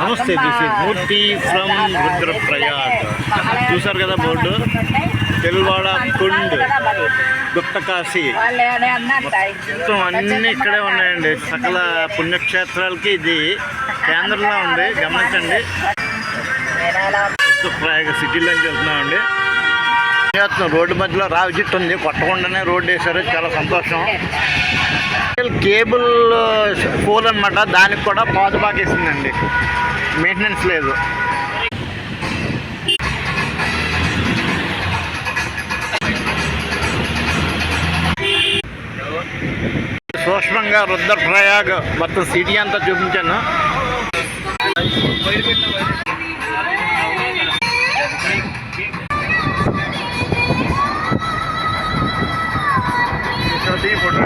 నమస్తే, this is Murthy from Rudraprayag. చూసారు కదా బోర్డు, తెల్వాడ కుండ్, గుప్తకాశీ మొత్తం అన్నీ ఇక్కడే ఉన్నాయండి. సకల పుణ్యక్షేత్రాలకి ఇది కేంద్రంలో ఉంది. గమనించండి, రుద్రప్రయాగ సిటీలోకి వెళ్తున్నామండి. రోడ్డు మధ్యలో రావి చెట్టు ఉంది, కొట్టకుండానే రోడ్డు వేశారు, చాలా సంతోషం. కేబుల్ పోల్ అనమాట, దానికి కూడా పాత బాగేసిందండి, మెయింటెనెన్స్ లేదు. సూక్ష్మంగా రుద్రప్రయాగ్ మొత్తం సిటీ అంతా చూపించాను. ఫోటో